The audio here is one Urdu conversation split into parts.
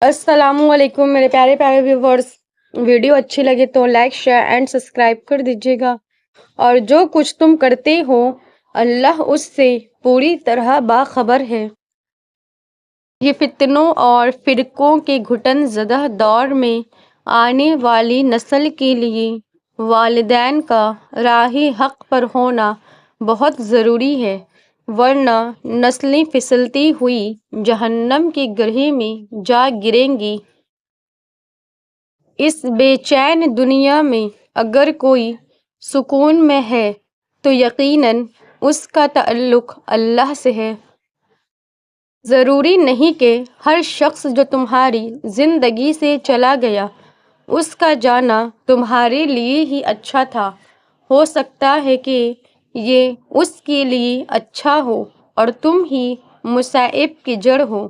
السلام علیکم میرے پیارے پیارے ویورز، ویڈیو اچھی لگے تو لائک شیئر اینڈ سبسکرائب کر دیجیے گا، اور جو کچھ تم کرتے ہو اللہ اس سے پوری طرح باخبر ہے۔ یہ فتنوں اور فرقوں کے گھٹن زدہ دور میں آنے والی نسل کے لیے والدین کا راہ حق پر ہونا بہت ضروری ہے، ورنہ نسلیں پھسلتی ہوئی جہنم کے گڑھے میں جا گریں گی۔ اس بے چین دنیا میں اگر کوئی سکون میں ہے تو یقیناً اس کا تعلق اللہ سے ہے۔ ضروری نہیں کہ ہر شخص جو تمہاری زندگی سے چلا گیا اس کا جانا تمہارے لیے ہی اچھا تھا، ہو سکتا ہے کہ یہ اس کے لیے اچھا ہو اور تم ہی مصائب کی جڑ ہو،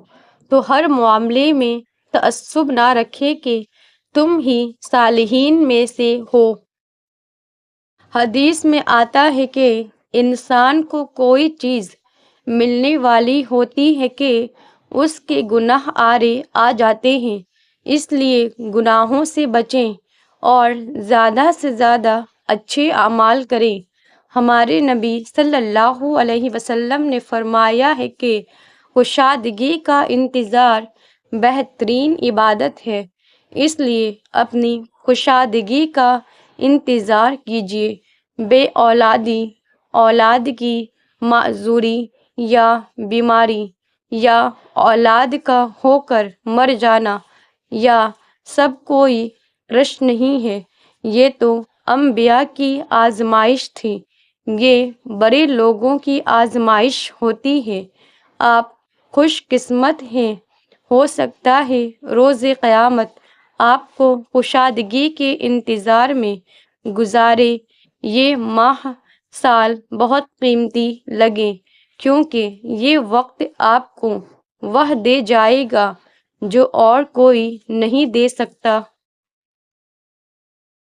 تو ہر معاملے میں تعصب نہ رکھے کہ تم ہی صالحین میں سے ہو۔ حدیث میں آتا ہے کہ انسان کو کوئی چیز ملنے والی ہوتی ہے کہ اس کے گناہ آڑے آ جاتے ہیں، اس لیے گناہوں سے بچیں اور زیادہ سے زیادہ اچھے اعمال کریں۔ ہمارے نبی صلی اللہ علیہ وسلم نے فرمایا ہے کہ کشادگی کا انتظار بہترین عبادت ہے، اس لیے اپنی کشادگی کا انتظار کیجیے۔ بے اولادی، اولاد کی معذوری یا بیماری، یا اولاد کا ہو کر مر جانا، یا سب کوئی رشک نہیں ہے، یہ تو انبیاء کی آزمائش تھی، یہ بڑے لوگوں کی آزمائش ہوتی ہے۔ آپ خوش قسمت ہیں، ہو سکتا ہے روز قیامت آپ کو کشادگی کے انتظار میں گزارے یہ ماہ سال بہت قیمتی لگیں، کیونکہ یہ وقت آپ کو وہ دے جائے گا جو اور کوئی نہیں دے سکتا۔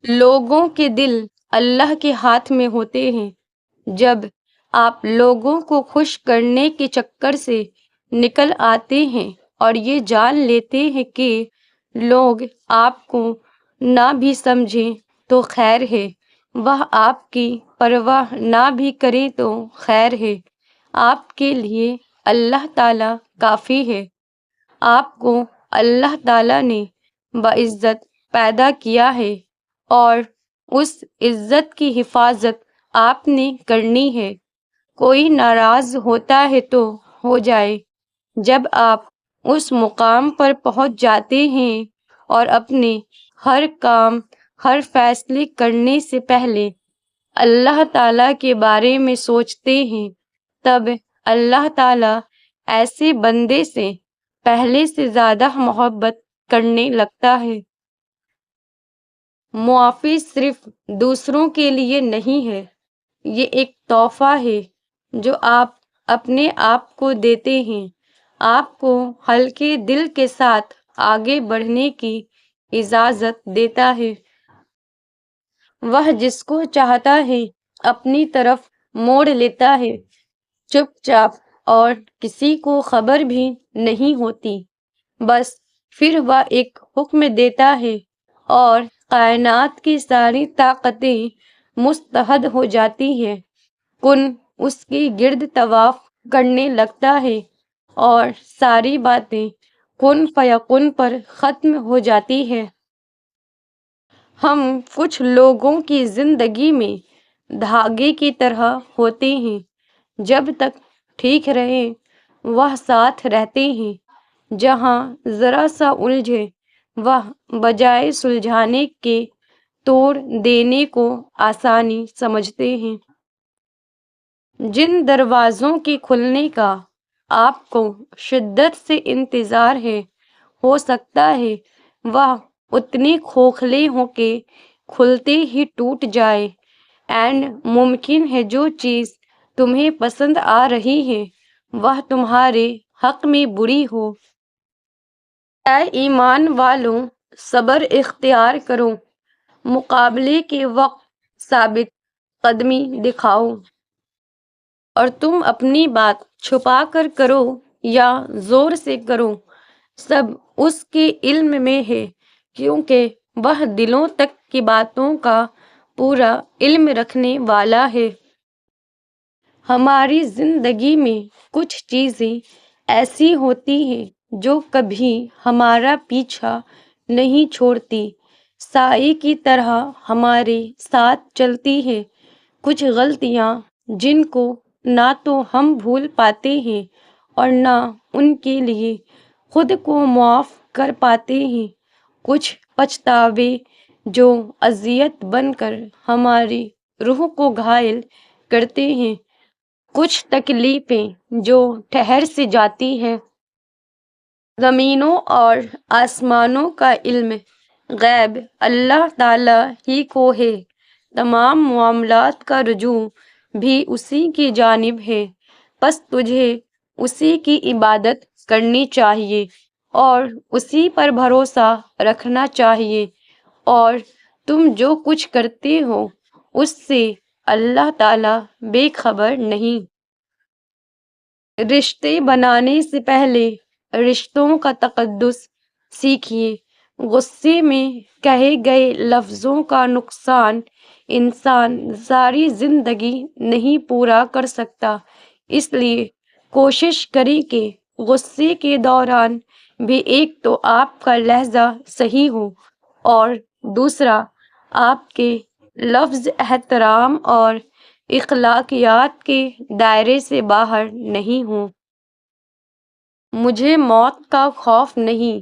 لوگوں کے دل اللہ کے ہاتھ میں ہوتے ہیں، جب آپ لوگوں کو خوش کرنے کے چکر سے نکل آتے ہیں اور یہ جان لیتے ہیں کہ لوگ آپ کو نہ بھی سمجھیں تو خیر ہے، وہ آپ کی پرواہ نہ بھی کریں تو خیر ہے، آپ کے لیے اللہ تعالیٰ کافی ہے۔ آپ کو اللہ تعالیٰ نے بعزت پیدا کیا ہے اور اس عزت کی حفاظت آپ نے کرنی ہے۔ کوئی ناراض ہوتا ہے تو ہو جائے، جب آپ اس مقام پر پہنچ جاتے ہیں اور اپنے ہر کام، ہر فیصلے کرنے سے پہلے اللہ تعالیٰ کے بارے میں سوچتے ہیں، تب اللہ تعالیٰ ایسے بندے سے پہلے سے زیادہ محبت کرنے لگتا ہے۔ معافی صرف دوسروں کے لیے نہیں ہے، یہ ایک تحفہ ہے جو آپ اپنے آپ کو دیتے ہیں، آپ کو ہلکے دل کے ساتھ آگے بڑھنے کی اجازت دیتا ہے۔ وہ جس کو چاہتا ہے اپنی طرف موڑ لیتا ہے، چپ چاپ، اور کسی کو خبر بھی نہیں ہوتی، بس پھر وہ ایک حکم دیتا ہے اور کائنات کی ساری طاقتیں متحد ہو جاتی ہیں، کن اس کے گرد طواف کرنے لگتا ہے اور ساری باتیں کن فیکن پر ختم ہو جاتی ہیں۔ ہم کچھ لوگوں کی زندگی میں دھاگے کی طرح ہوتے ہیں، جب تک ٹھیک رہیں وہ ساتھ رہتے ہیں، جہاں ذرا سا الجھے وہ بجائے سلجھانے کے توڑ دینے کو آسانی سمجھتے ہیں۔ جن دروازوں کے کھلنے کا آپ کو شدت سے انتظار ہے، ہو سکتا ہے وہ اتنے کھوکھلے ہوں کہ کھلتے ہی ٹوٹ جائے، اینڈ ممکن ہے جو چیز تمہیں پسند آ رہی ہے وہ تمہارے حق میں بری ہو۔ اے ایمان والو، صبر اختیار کرو، مقابلے کے وقت ثابت قدمی دکھاؤ، اور تم اپنی بات چھپا کر کرو یا زور سے کرو، سب اس کے علم میں ہے، کیونکہ وہ دلوں تک کی باتوں کا پورا علم رکھنے والا ہے۔ ہماری زندگی میں کچھ چیزیں ایسی ہوتی ہیں جو کبھی ہمارا پیچھا نہیں چھوڑتی، سائے کی طرح ہمارے ساتھ چلتی ہیں۔ کچھ غلطیاں جن کو نہ تو ہم بھول پاتے ہیں اور نہ ان کے لیے خود کو معاف کر پاتے ہیں۔ کچھ پچھتاوے جو اذیت بن کر ہماری روح کو گھائل کرتے ہیں، کچھ تکلیفیں جو ٹھہر سے جاتی ہیں۔ زمینوں اور آسمانوں کا علم غیب اللہ تعالیٰ ہی کو ہے، تمام معاملات کا رجوع بھی اسی کی جانب ہے، پس تجھے اسی کی عبادت کرنی چاہیے اور اسی پر بھروسہ رکھنا چاہیے، اور تم جو کچھ کرتے ہو اس سے اللہ تعالیٰ بے خبر نہیں۔ رشتے بنانے سے پہلے رشتوں کا تقدس سیکھیے۔ غصے میں کہے گئے لفظوں کا نقصان انسان ساری زندگی نہیں پورا کر سکتا، اس لیے کوشش کریں کہ غصے کے دوران بھی ایک تو آپ کا لہجہ صحیح ہو اور دوسرا آپ کے لفظ احترام اور اخلاقیات کے دائرے سے باہر نہیں ہوں۔ مجھے موت کا خوف نہیں،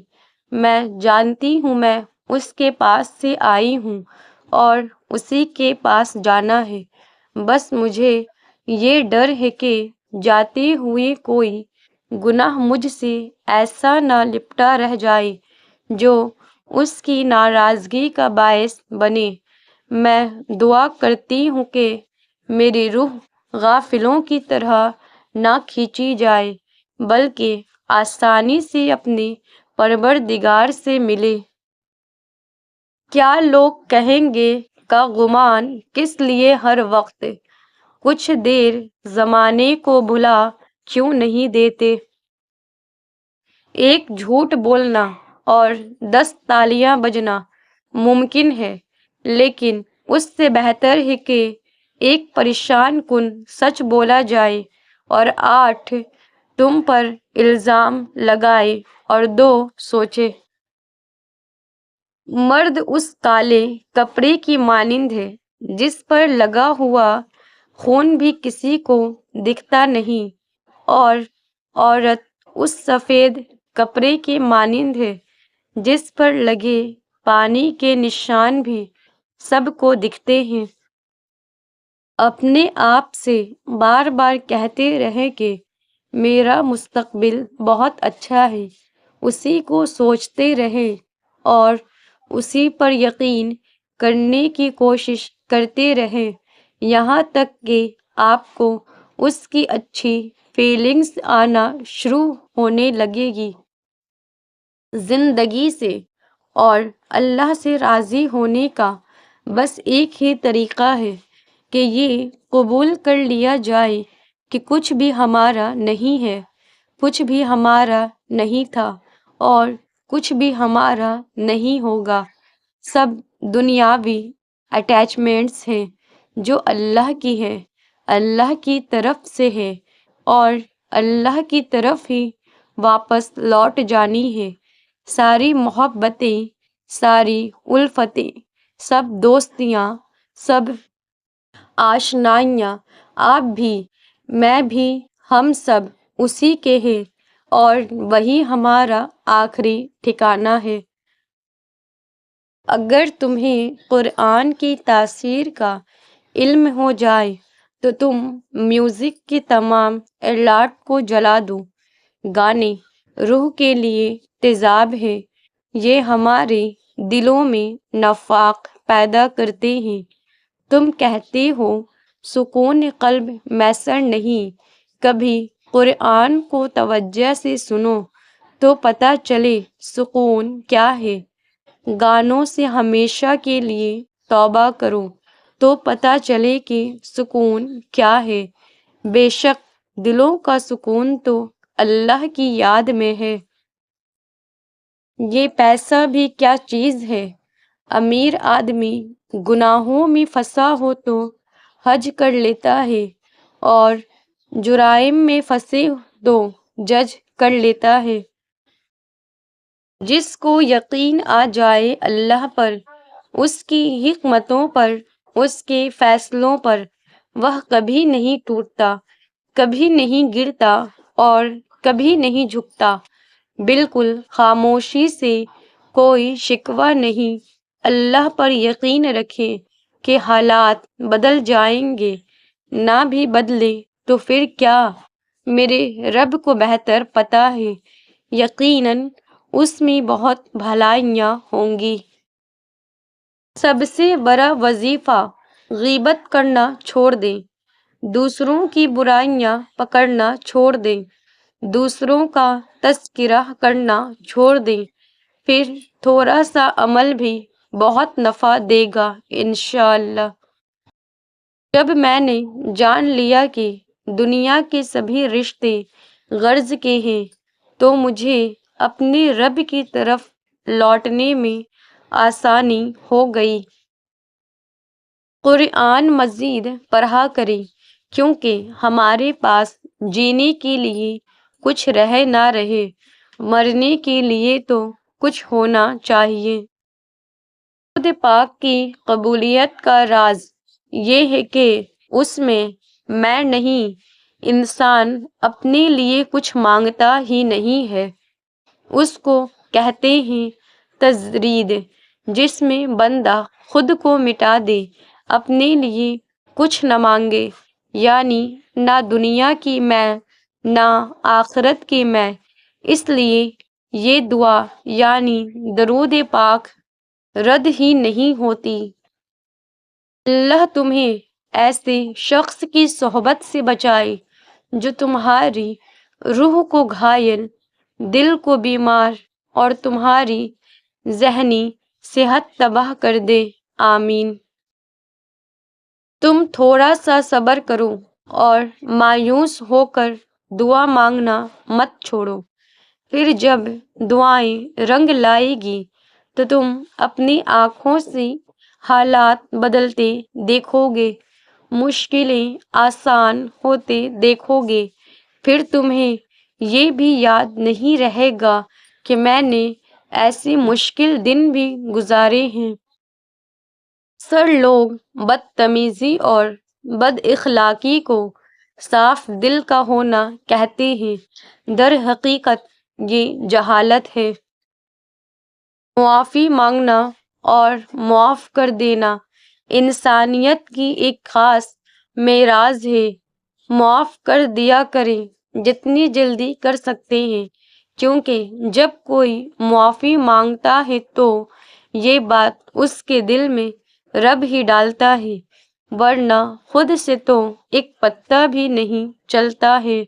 میں جانتی ہوں میں اس کے پاس سے آئی ہوں اور اسی کے پاس جانا ہے، بس مجھے یہ ڈر ہے کہ جاتے ہوئے کوئی گناہ مجھ سے ایسا نہ لپٹا رہ جائے جو اس کی ناراضگی کا باعث بنے۔ میں دعا کرتی ہوں کہ میری روح غافلوں کی طرح نہ کھینچی جائے بلکہ آسانی سے اپنے پروردگار سے ملے۔ کیا لوگ کہیں گے کا گمان کس لیے ہر وقت، کچھ دیر زمانے کو بھلا کیوں نہیں دیتے؟ ایک جھوٹ بولنا اور 10 تالیاں بجنا ممکن ہے، لیکن اس سے بہتر ہے کہ ایک پریشان کن سچ بولا جائے اور 8 تم پر الزام لگائے اور 2 سوچے۔ مرد اس کالے کپڑے کی مانند ہے جس پر لگا ہوا خون بھی کسی کو دکھتا نہیں، اور عورت اس سفید کپڑے کی مانند ہے جس پر لگے پانی کے نشان بھی سب کو دکھتے ہیں۔ اپنے آپ سے بار بار کہتے رہیں کہ میرا مستقبل بہت اچھا ہے، اسی کو سوچتے رہیں اور اسی پر یقین کرنے کی کوشش کرتے رہیں یہاں تک کہ آپ کو اس کی اچھی فیلنگز آنا شروع ہونے لگے گی۔ زندگی سے اور اللہ سے راضی ہونے کا بس ایک ہی طریقہ ہے کہ یہ قبول کر لیا جائے کہ کچھ بھی ہمارا نہیں ہے، کچھ بھی ہمارا نہیں تھا اور کچھ بھی ہمارا نہیں ہوگا۔ سب دنیاوی اٹیچمنٹس ہیں جو اللہ کی ہے، اللہ کی طرف سے ہے اور اللہ کی طرف ہی واپس لوٹ جانی ہے۔ ساری محبتیں، ساری الفتیں، سب دوستیاں، سب آشنائیاں، آپ بھی، میں بھی، ہم سب اسی کے ہیں اور وہی ہمارا آخری ٹھکانہ ہے۔ اگر تمہیں قرآن کی تاثیر کا علم ہو جائے تو تم میوزک کی تمام آلات کو جلا دو۔ گانے روح کے لیے تیزاب ہیں، یہ ہمارے دلوں میں نفاق پیدا کرتے ہیں۔ تم کہتے ہو سکون قلب میسر نہیں، کبھی قرآن کو توجہ سے سنو تو پتہ چلے سکون کیا ہے۔ گانوں سے ہمیشہ کے لیے توبہ کرو تو پتہ چلے کہ سکون کیا ہے۔ بے شک دلوں کا سکون تو اللہ کی یاد میں ہے۔ یہ پیسہ بھی کیا چیز ہے؟ امیر آدمی گناہوں میں پھنسا ہو تو حج کر لیتا ہے اور جرائم میں پھنسے تو جج کر لیتا ہے۔ جس کو یقین آ جائے اللہ پر، اس کی حکمتوں پر، اس کے فیصلوں پر، وہ کبھی نہیں ٹوٹتا، کبھی نہیں گرتا اور کبھی نہیں جھکتا۔ بالکل خاموشی سے، کوئی شکوہ نہیں۔ اللہ پر یقین رکھیں کہ حالات بدل جائیں گے، نہ بھی بدلے تو پھر کیا، میرے رب کو بہتر پتہ ہے، یقیناً اس میں بہت بھلائیاں ہوں گی۔ سب سے بڑا وظیفہ غیبت کرنا چھوڑ دیں، دوسروں کی برائیاں پکڑنا چھوڑ دیں، دوسروں کا تذکرہ کرنا چھوڑ دیں، پھر تھوڑا سا عمل بھی بہت نفع دے گا انشاءاللہ۔ جب میں نے جان لیا کہ دنیا کے سبھی رشتے غرض کے ہیں تو مجھے اپنے رب کی طرف لوٹنے میں آسانی ہو گئی۔ قرآن مجید پڑھا کریں کیونکہ ہمارے پاس جینے کے لیے کچھ رہے نہ رہے، مرنے کے لیے تو کچھ ہونا چاہیے۔ درود پاک کی قبولیت کا راز یہ ہے کہ اس میں نہیں، انسان اپنے لیے کچھ مانگتا ہی نہیں ہے۔ اس کو کہتے ہیں تجرید، جس میں بندہ خود کو مٹا دے، اپنے لیے کچھ نہ مانگے، یعنی نہ دنیا کی میں نہ آخرت کی میں۔ اس لیے یہ دعا یعنی درود پاک رد ہی نہیں ہوتی۔ اللہ تمہیں ایسے شخص کی صحبت سے بچائے جو تمہاری روح کو گھائل، دل کو بیمار اور تمہاری ذہنی صحت تباہ کر دے، آمین۔ تم تھوڑا سا صبر کرو اور مایوس ہو کر دعا مانگنا مت چھوڑو، پھر جب دعائیں رنگ لائے گی تو تم اپنی آنکھوں سے حالات بدلتے دیکھو گے، مشکلیں آسان ہوتے دیکھو گے، پھر تمہیں یہ بھی یاد نہیں رہے گا کہ میں نے ایسے مشکل دن بھی گزارے ہیں۔ اکثر لوگ بدتمیزی اور بد اخلاقی کو صاف دل کا ہونا کہتے ہیں، در حقیقت یہ جہالت ہے۔ معافی مانگنا اور معاف کر دینا انسانیت کی ایک خاص معراج ہے۔ معاف کر دیا کریں جتنی جلدی کر سکتے ہیں، کیونکہ جب کوئی معافی مانگتا ہے تو یہ بات اس کے دل میں رب ہی ڈالتا ہے، ورنہ خود سے تو ایک پتا بھی نہیں چلتا ہے۔